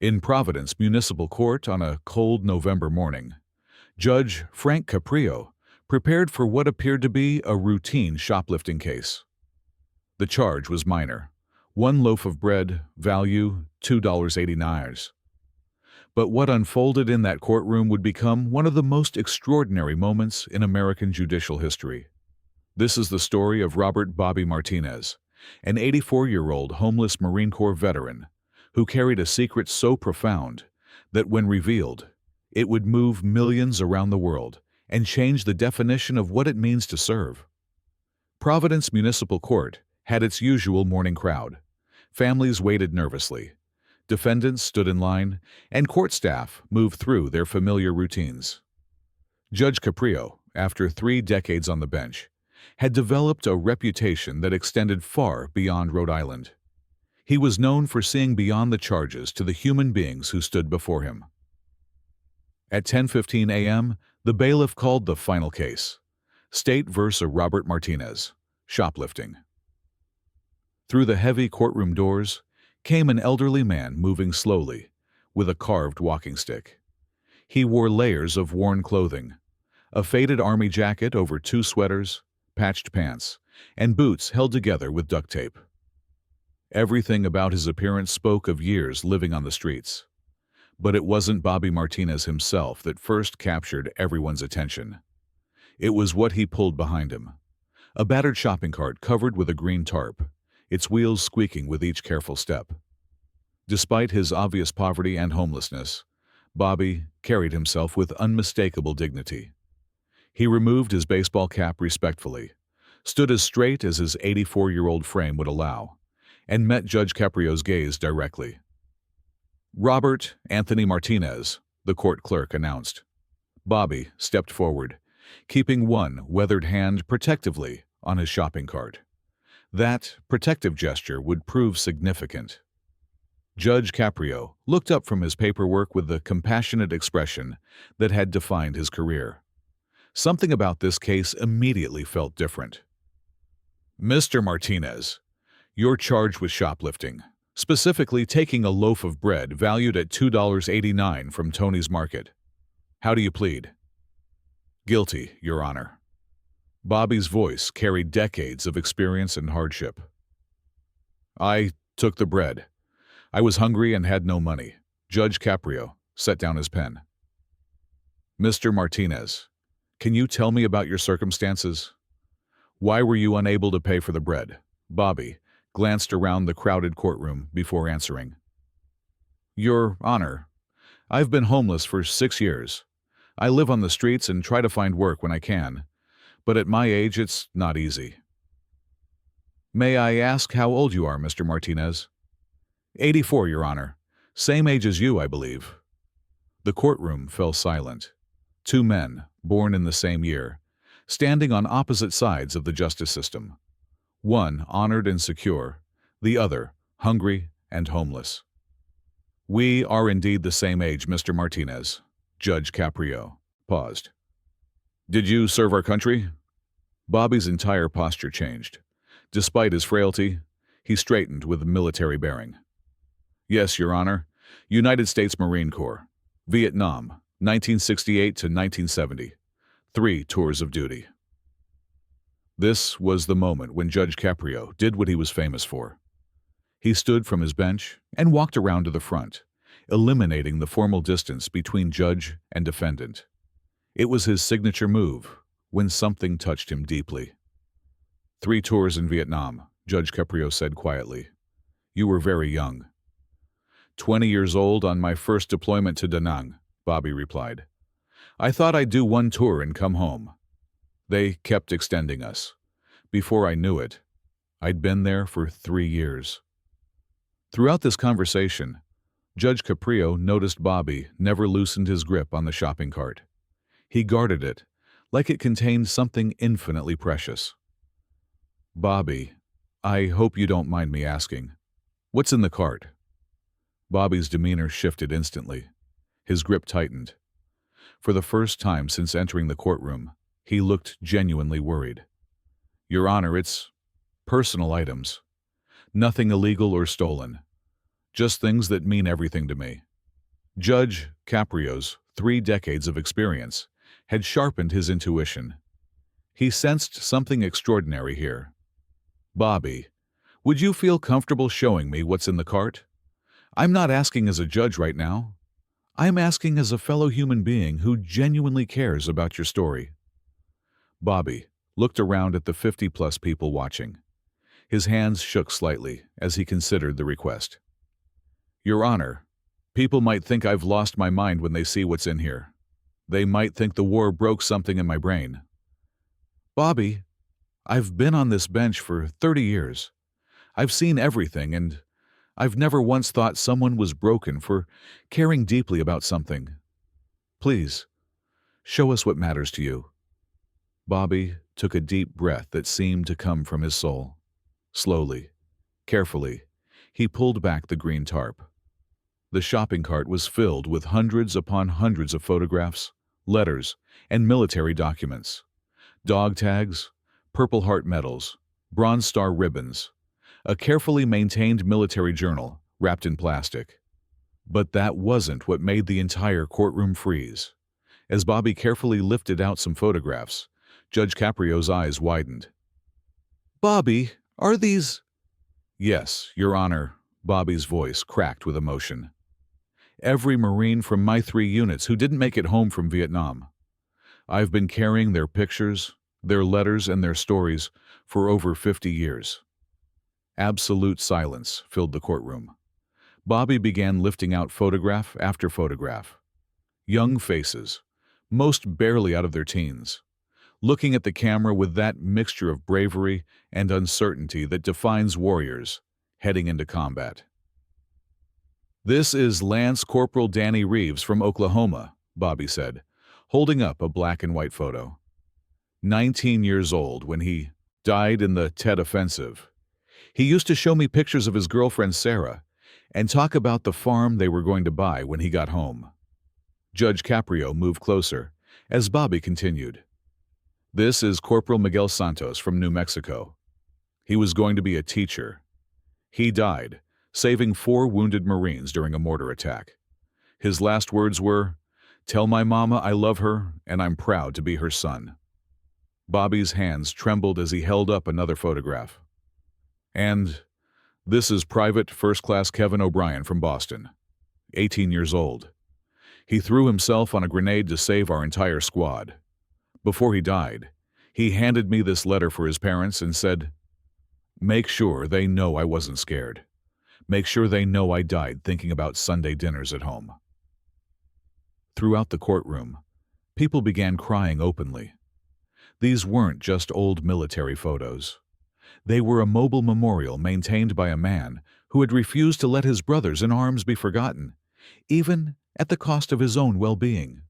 In Providence Municipal Court on a cold November morning, Judge Frank Caprio prepared for what appeared to be a routine shoplifting case. The charge was minor: one loaf of bread, value $2.89. But what unfolded in that courtroom would become one of the most extraordinary moments in American judicial history. This is the story of Robert "Bobby" Martinez, an 84-year-old homeless Marine Corps veteran who carried a secret so profound that when revealed, it would move millions around the world and change the definition of what it means to serve. Providence Municipal Court had its usual morning crowd. Families waited nervously. Defendants stood in line, and court staff moved through their familiar routines. Judge Caprio, after 3 decades on the bench, had developed a reputation that extended far beyond Rhode Island. He was known for seeing beyond the charges to the human beings who stood before him. At 10:15 a.m., the bailiff called the final case: State vs. Robert Martinez, shoplifting. Through the heavy courtroom doors came an elderly man moving slowly, with a carved walking stick. He wore layers of worn clothing, a faded army jacket over 2 sweaters, patched pants, and boots held together with duct tape. Everything about his appearance spoke of years living on the streets. But it wasn't Bobby Martinez himself that first captured everyone's attention. It was what he pulled behind him: a battered shopping cart covered with a green tarp, its wheels squeaking with each careful step. Despite his obvious poverty and homelessness, Bobby carried himself with unmistakable dignity. He removed his baseball cap respectfully, stood as straight as his 84-year-old frame would allow, and met Judge Caprio's gaze directly. "Robert Anthony Martinez," the court clerk announced. Bobby stepped forward, keeping one weathered hand protectively on his shopping cart. That protective gesture would prove significant. Judge Caprio looked up from his paperwork with the compassionate expression that had defined his career. Something about this case immediately felt different. "Mr. Martinez, you're charged with shoplifting, specifically taking a loaf of bread valued at $2.89 from Tony's Market. How do you plead?" "Guilty, Your Honor." Bobby's voice carried decades of experience and hardship. "I took the bread. I was hungry and had no money." Judge Caprio set down his pen. "Mr. Martinez, can you tell me about your circumstances? Why were you unable to pay for the bread?" Bobby glanced around the crowded courtroom before answering. "Your Honor, I've been homeless for 6 years. I live on the streets and try to find work when I can, but at my age it's not easy." "May I ask how old you are, Mr. Martinez?" 84, Your Honor. Same age as you, I believe." The courtroom fell silent. 2 men, born in the same year, standing on opposite sides of the justice system. One honored and secure, the other hungry and homeless. "We are indeed the same age, Mr. Martinez." Judge Caprio paused. "Did you serve our country?" Bobby's entire posture changed. Despite his frailty, he straightened with military bearing. "Yes, Your Honor. United States Marine Corps. Vietnam, 1968 to 1970. 3 tours of duty." This was the moment when Judge Caprio did what he was famous for. He stood from his bench and walked around to the front, eliminating the formal distance between judge and defendant. It was his signature move when something touched him deeply. "3 tours in Vietnam," Judge Caprio said quietly. "You were very young." 20 years old on my first deployment to Da Nang," Bobby replied. "I thought I'd do 1 tour and come home. They kept extending us. Before I knew it, I'd been there for 3 years." Throughout this conversation, Judge Caprio noticed Bobby never loosened his grip on the shopping cart. He guarded it like it contained something infinitely precious. "Bobby, I hope you don't mind me asking, what's in the cart?" Bobby's demeanor shifted instantly. His grip tightened. For the first time since entering the courtroom, he looked genuinely worried. "Your Honor, it's personal items. Nothing illegal or stolen. Just things that mean everything to me." Judge Caprio's 3 decades of experience had sharpened his intuition. He sensed something extraordinary here. "Bobby, would you feel comfortable showing me what's in the cart? I'm not asking as a judge right now. I'm asking as a fellow human being who genuinely cares about your story." Bobby looked around at the 50-plus people watching. His hands shook slightly as he considered the request. "Your Honor, people might think I've lost my mind when they see what's in here. They might think the war broke something in my brain. Bobby, I've been on this bench for 30 years. I've seen everything, and I've never once thought someone was broken for caring deeply about something. Please, show us what matters to you." Bobby took a deep breath that seemed to come from his soul. Slowly, carefully, he pulled back the green tarp. The shopping cart was filled with hundreds upon hundreds of photographs, letters, and military documents. Dog tags, Purple Heart medals, Bronze Star ribbons, a carefully maintained military journal wrapped in plastic. But that wasn't what made the entire courtroom freeze. As Bobby carefully lifted out some photographs, Judge Caprio's eyes widened. "Bobby, are these—" "Yes, Your Honor," Bobby's voice cracked with emotion. "Every Marine from my 3 units who didn't make it home from Vietnam. I've been carrying their pictures, their letters, and their stories for over 50 years." Absolute silence filled the courtroom. Bobby began lifting out photograph after photograph. Young faces, most barely out of their teens, looking at the camera with that mixture of bravery and uncertainty that defines warriors heading into combat. "This is Lance Corporal Danny Reeves from Oklahoma," Bobby said, holding up a black and white photo. 19 years old when he died in the Tet Offensive. He used to show me pictures of his girlfriend Sarah and talk about the farm they were going to buy when he got home. Judge Caprio moved closer as Bobby continued. "This is Corporal Miguel Santos from New Mexico. He was going to be a teacher. He died, saving 4 wounded Marines during a mortar attack. His last words were, 'Tell my mama I love her and I'm proud to be her son.'" Bobby's hands trembled as he held up another photograph. "And this is Private First Class Kevin O'Brien from Boston, 18 years old. He threw himself on a grenade to save our entire squad. Before he died, he handed me this letter for his parents and said, 'Make sure they know I wasn't scared. Make sure they know I died thinking about Sunday dinners at home.'" Throughout the courtroom, people began crying openly. These weren't just old military photos. They were a mobile memorial maintained by a man who had refused to let his brothers in arms be forgotten, even at the cost of his own well-being.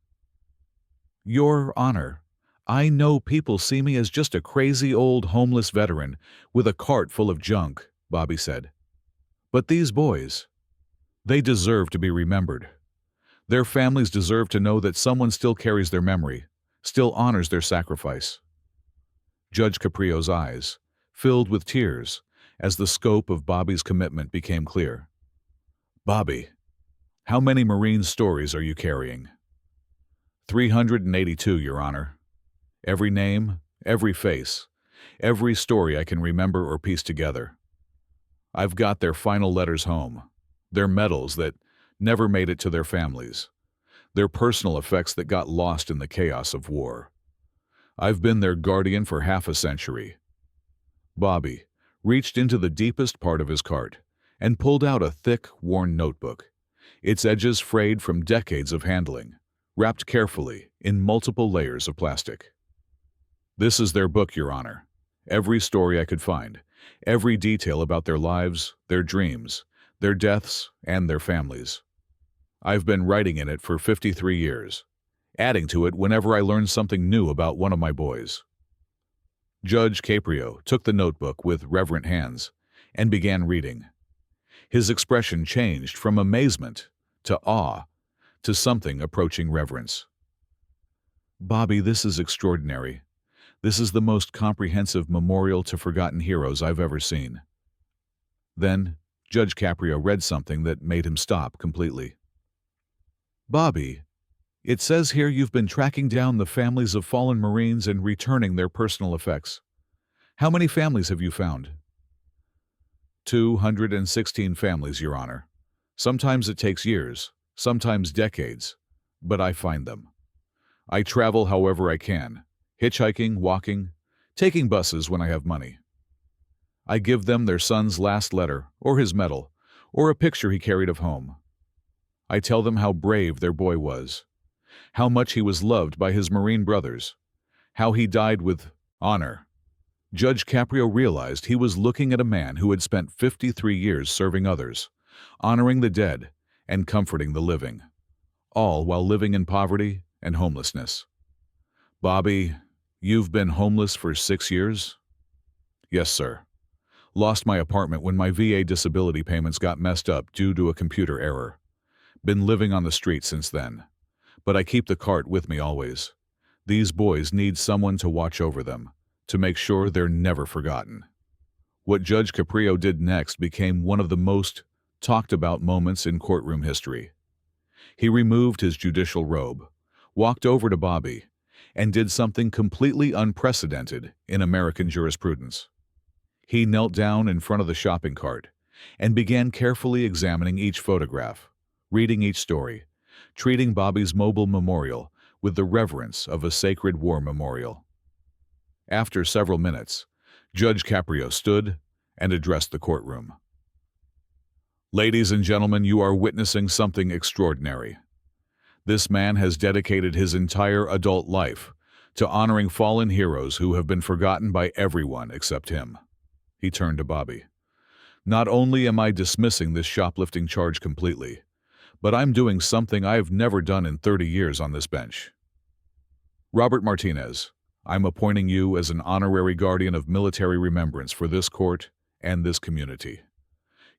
"Your Honor, I know people see me as just a crazy old homeless veteran with a cart full of junk," Bobby said. "But these boys, they deserve to be remembered. Their families deserve to know that someone still carries their memory, still honors their sacrifice." Judge Caprio's eyes filled with tears as the scope of Bobby's commitment became clear. "Bobby, how many Marine stories are you carrying?" 382, Your Honor. Every name, every face, every story I can remember or piece together. I've got their final letters home, their medals that never made it to their families, their personal effects that got lost in the chaos of war. I've been their guardian for half a century." Bobby reached into the deepest part of his cart and pulled out a thick, worn notebook, its edges frayed from decades of handling, wrapped carefully in multiple layers of plastic. "This is their book, Your Honor. Every story I could find, every detail about their lives, their dreams, their deaths, and their families. I've been writing in it for 53 years, adding to it whenever I learned something new about one of my boys." Judge Caprio took the notebook with reverent hands and began reading. His expression changed from amazement to awe to something approaching reverence. "Bobby, this is extraordinary. This is the most comprehensive memorial to forgotten heroes I've ever seen." Then Judge Caprio read something that made him stop completely. Bobby, it says here you've been tracking down the families of fallen Marines and returning their personal effects. How many families have you found? 216 families, Your Honor. Sometimes it takes years, sometimes decades, but I find them. I travel however I can, hitchhiking, walking, taking buses when I have money. I give them their son's last letter, or his medal, or a picture he carried of home. I tell them how brave their boy was, how much he was loved by his Marine brothers, how he died with honor. Judge Caprio realized he was looking at a man who had spent 53 years serving others, honoring the dead and comforting the living, all while living in poverty and homelessness. Bobby, you've been homeless for 6 years? Yes, sir. Lost my apartment when my VA disability payments got messed up due to a computer error. Been living on the street since then. But I keep the cart with me always. These boys need someone to watch over them, to make sure they're never forgotten. What Judge Caprio did next became one of the most talked about moments in courtroom history. He removed his judicial robe, walked over to Bobby, and did something completely unprecedented in American jurisprudence. He knelt down in front of the shopping cart and began carefully examining each photograph, reading each story, treating Bobby's mobile memorial with the reverence of a sacred war memorial. After several minutes, Judge Caprio stood and addressed the courtroom. Ladies and gentlemen, you are witnessing something extraordinary. This man has dedicated his entire adult life to honoring fallen heroes who have been forgotten by everyone except him. He turned to Bobby. Not only am I dismissing this shoplifting charge completely, but I'm doing something I've never done in 30 years on this bench. Robert Martinez, I'm appointing you as an honorary guardian of military remembrance for this court and this community.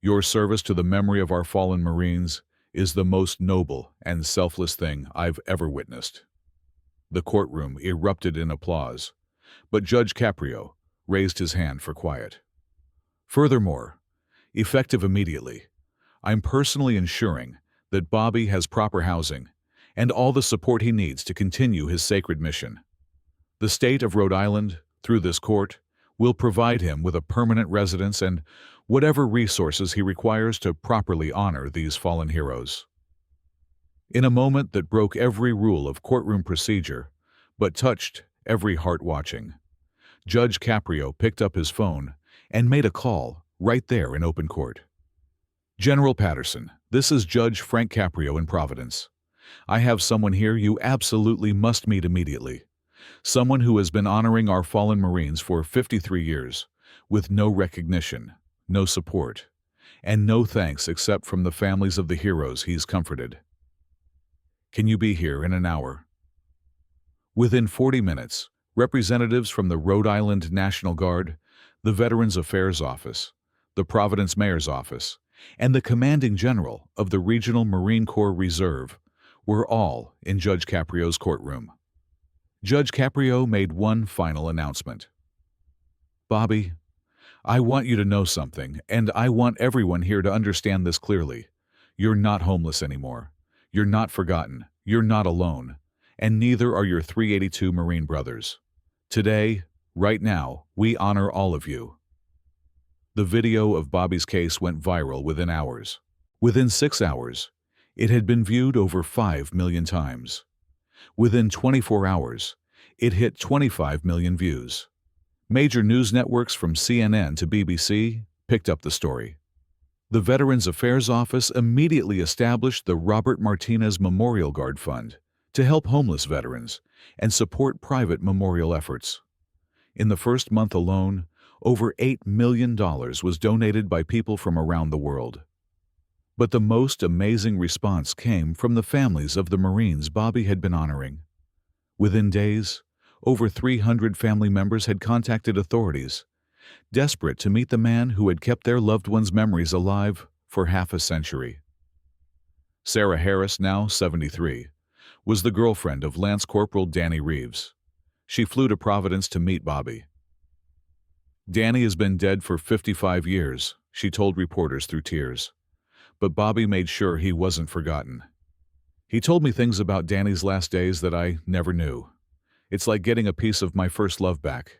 Your service to the memory of our fallen Marines is the most noble and selfless thing I've ever witnessed. The courtroom erupted in applause, but Judge Caprio raised his hand for quiet. Furthermore, effective immediately, I'm personally ensuring that Bobby has proper housing and all the support he needs to continue his sacred mission. The state of Rhode Island, through this court, will provide him with a permanent residence and whatever resources he requires to properly honor these fallen heroes. In a moment that broke every rule of courtroom procedure, but touched every heart watching, Judge Caprio picked up his phone and made a call right there in open court. General Patterson, this is Judge Frank Caprio in Providence. I have someone here you absolutely must meet immediately. Someone who has been honoring our fallen Marines for 53 years, with no recognition, no support, and no thanks except from the families of the heroes he's comforted. Can you be here in an hour? Within 40 minutes, representatives from the Rhode Island National Guard, the Veterans Affairs Office, the Providence Mayor's Office, and the Commanding General of the Regional Marine Corps Reserve were all in Judge Caprio's courtroom. Judge Caprio made one final announcement. Bobby, I want you to know something, and I want everyone here to understand this clearly. You're not homeless anymore. You're not forgotten. You're not alone. And neither are your 382 Marine brothers. Today, right now, we honor all of you. The video of Bobby's case went viral within hours. Within 6 hours, it had been viewed over 5 million times. Within 24 hours, it hit 25 million views. Major news networks from CNN to BBC picked up the story. The Veterans Affairs Office immediately established the Robert Martinez Memorial Guard Fund to help homeless veterans and support private memorial efforts. In the first month alone, over $8 million was donated by people from around the world. But the most amazing response came from the families of the Marines Bobby had been honoring. Within days, over 300 family members had contacted authorities, desperate to meet the man who had kept their loved ones' memories alive for half a century. Sarah Harris, now 73, was the girlfriend of Lance Corporal Danny Reeves. She flew to Providence to meet Bobby. Danny has been dead for 55 years, she told reporters through tears. But Bobby made sure he wasn't forgotten. He told me things about Danny's last days that I never knew. It's like getting a piece of my first love back.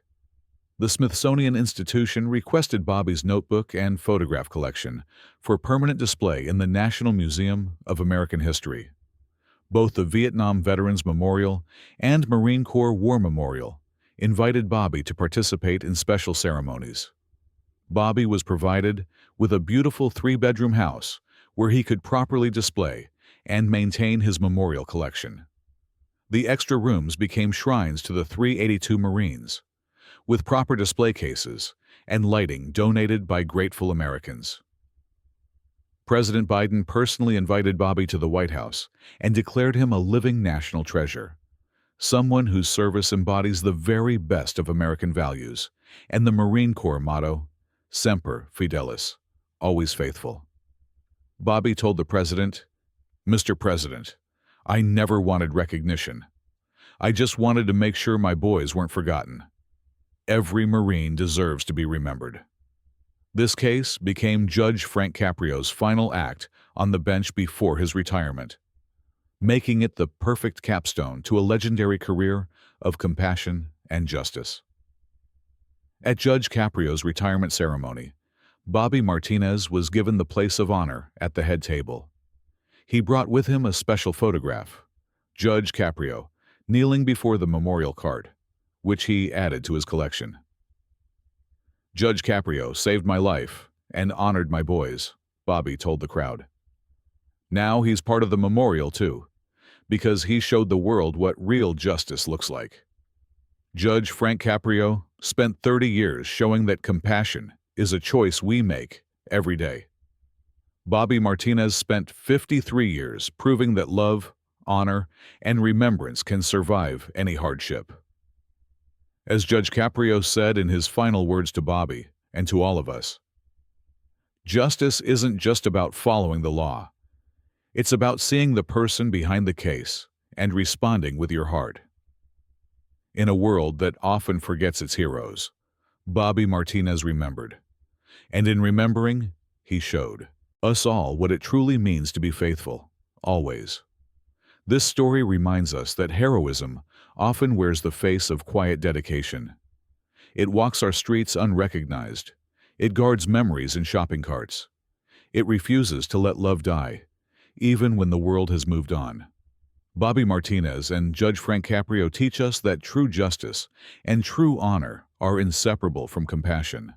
The Smithsonian Institution requested Bobby's notebook and photograph collection for permanent display in the National Museum of American History. Both the Vietnam Veterans Memorial and Marine Corps War Memorial invited Bobby to participate in special ceremonies. Bobby was provided with a beautiful 3-bedroom house where he could properly display and maintain his memorial collection. The extra rooms became shrines to the 382 Marines, with proper display cases and lighting donated by grateful Americans. President Biden personally invited Bobby to the White House and declared him a living national treasure, someone whose service embodies the very best of American values and the Marine Corps motto, Semper Fidelis, always faithful. Bobby told the president, "Mr. President, I never wanted recognition. I just wanted to make sure my boys weren't forgotten. Every Marine deserves to be remembered." This case became Judge Frank Caprio's final act on the bench before his retirement, making it the perfect capstone to a legendary career of compassion and justice. At Judge Caprio's retirement ceremony, Bobby Martinez was given the place of honor at the head table. He brought with him a special photograph, Judge Caprio kneeling before the memorial card, which he added to his collection. "Judge Caprio saved my life and honored my boys," Bobby told the crowd. "Now he's part of the memorial too, because he showed the world what real justice looks like." Judge Frank Caprio spent 30 years showing that compassion is a choice we make every day. Bobby Martinez spent 53 years proving that love, honor, and remembrance can survive any hardship. As Judge Caprio said in his final words to Bobby and to all of us, "Justice isn't just about following the law. It's about seeing the person behind the case and responding with your heart." In a world that often forgets its heroes, Bobby Martinez remembered. And in remembering, he showed us all what it truly means to be faithful, always. This story reminds us that heroism often wears the face of quiet dedication. It walks our streets unrecognized. It guards memories in shopping carts. It refuses to let love die, even when the world has moved on. Bobby Martinez and Judge Frank Caprio teach us that true justice and true honor are inseparable from compassion.